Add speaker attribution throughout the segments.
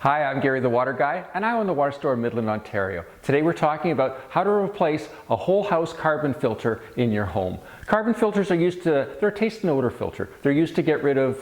Speaker 1: Hi, I'm Gary the Water Guy, and I own the water store in Midland, Ontario. Today we're talking about how to replace a whole house carbon filter in your home. Carbon filters are they're a taste and odor filter. They're used to get rid of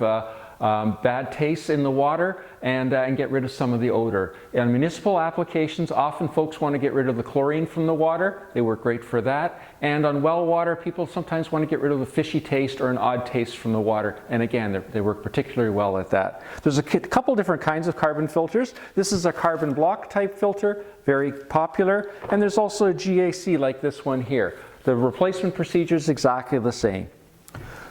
Speaker 1: bad tastes in the water and get rid of some of the odor. In municipal applications, often folks want to get rid of the chlorine from the water. They work great for that. And on well water, people sometimes want to get rid of a fishy taste or an odd taste from the water. And again, they work particularly well at that. There's a couple different kinds of carbon filters. This is a carbon block type filter, very popular. And there's also a GAC like this one here. The replacement procedure is exactly the same.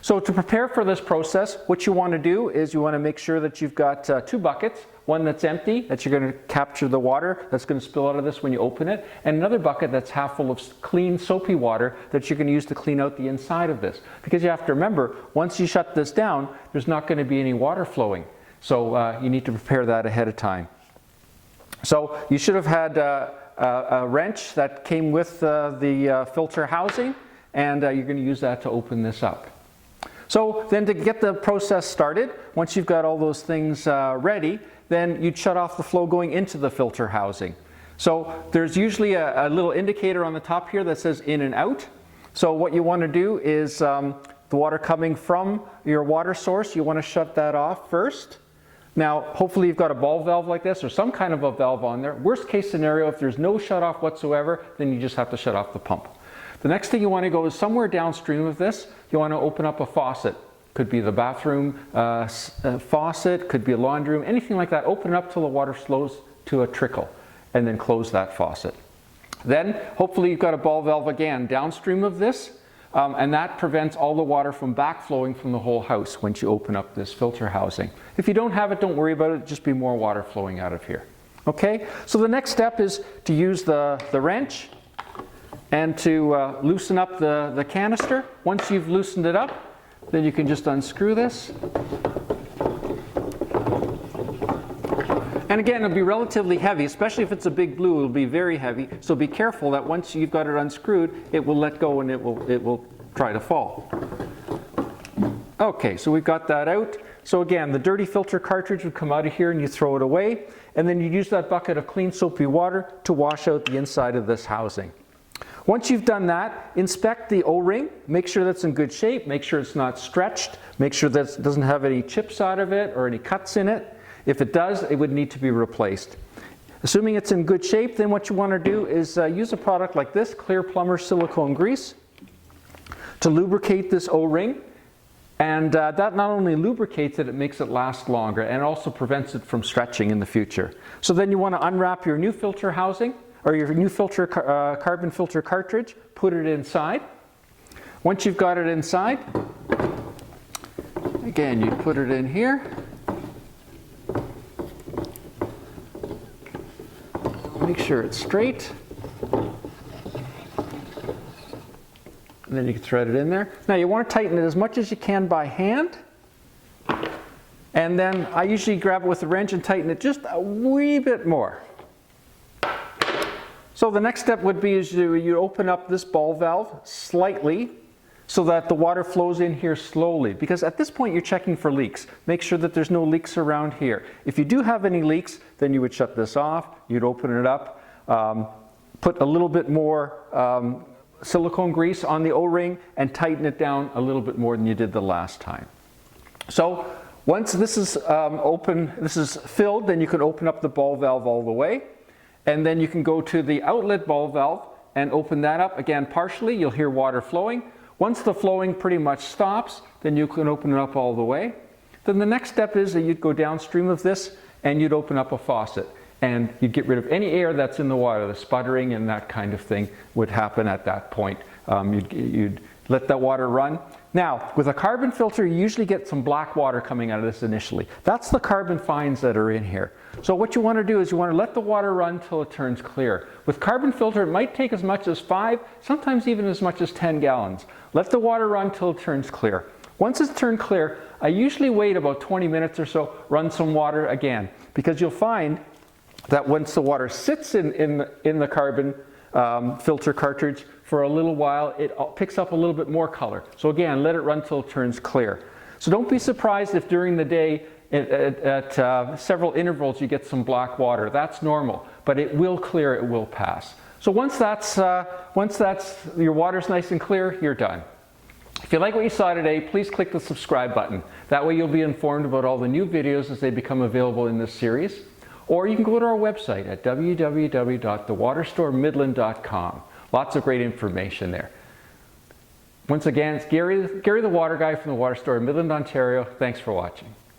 Speaker 1: So to prepare for this process, what you want to do is you want to make sure that you've got two buckets, one that's empty, that you're going to capture the water that's going to spill out of this when you open it, and another bucket that's half full of clean soapy water that you're going to use to clean out the inside of this. Because you have to remember, once you shut this down, there's not going to be any water flowing. So you need to prepare that ahead of time. So you should have had a wrench that came with the filter housing, and you're going to use that to open this up. So then to get the process started, once you've got all those things ready, then you'd shut off the flow going into the filter housing. So there's usually a little indicator on the top here that says in and out. So what you want to do is the water coming from your water source, you want to shut that off first. Now, hopefully you've got a ball valve like this or some kind of a valve on there. Worst case scenario, if there's no shut off whatsoever, then you just have to shut off the pump. The next thing you want to go is somewhere downstream of this, you want to open up a faucet. Could be the bathroom faucet, could be a laundry room, anything like that. Open it up till the water slows to a trickle and then close that faucet. Then hopefully you've got a ball valve again downstream of this and that prevents all the water from backflowing from the whole house once you open up this filter housing. If you don't have it, don't worry about it, just be more water flowing out of here. Okay, so the next step is to use the wrench and to loosen up the canister. Once you've loosened it up, then you can just unscrew this. And again, it'll be relatively heavy, especially if it's a big blue, it'll be very heavy. So be careful that once you've got it unscrewed, it will let go and it will try to fall. Okay, so we've got that out. So again, the dirty filter cartridge would come out of here and you throw it away. And then you use that bucket of clean soapy water to wash out the inside of this housing. Once you've done that, inspect the O-ring, make sure that's in good shape, make sure it's not stretched, make sure that it doesn't have any chips out of it or any cuts in it. If it does, it would need to be replaced. Assuming it's in good shape, then what you want to do is use a product like this, Clear Plumber silicone grease, to lubricate this O-ring. And that not only lubricates it, it makes it last longer and also prevents it from stretching in the future. So then you want to unwrap your new filter housing, or your new filter carbon filter cartridge, put it inside. Once you've got it inside, again, you put it in here. Make sure it's straight. And then you can thread it in there. Now you want to tighten it as much as you can by hand. And then I usually grab it with a wrench and tighten it just a wee bit more. So the next step would be is you open up this ball valve slightly so that the water flows in here slowly, because at this point you're checking for leaks. Make sure that there's no leaks around here. If you do have any leaks, then you would shut this off, you'd open it up, put a little bit more silicone grease on the O-ring and tighten it down a little bit more than you did the last time. So once this is this is filled, then you can open up the ball valve all the way. And then you can go to the outlet ball valve and open that up again partially. You'll hear water flowing. Once the flowing pretty much stops, then you can open it up all the way. Then the next step is that you'd go downstream of this and you'd open up a faucet. And you'd get rid of any air that's in the water. The sputtering and that kind of thing would happen at that point. You'd let that water run. Now, with a carbon filter, you usually get some black water coming out of this initially. That's the carbon fines that are in here. So what you want to do is you want to let the water run till it turns clear. With carbon filter, it might take as much as 5, sometimes even as much as 10 gallons. Let the water run till it turns clear. Once it's turned clear, I usually wait about 20 minutes or so, run some water again, because you'll find that once the water sits in the carbon filter cartridge for a little while, it picks up a little bit more color. So again, let it run till it turns clear. So don't be surprised if during the day at several intervals you get some black water. That's normal, but it will clear, it will pass. So once your water's nice and clear, you're done. If you like what you saw today, please click the subscribe button. That way you'll be informed about all the new videos as they become available in this series. Or you can go to our website at www.thewaterstoremidland.com. Lots of great information there. Once again, it's Gary the Water Guy from the Water Store in Midland, Ontario. Thanks for watching.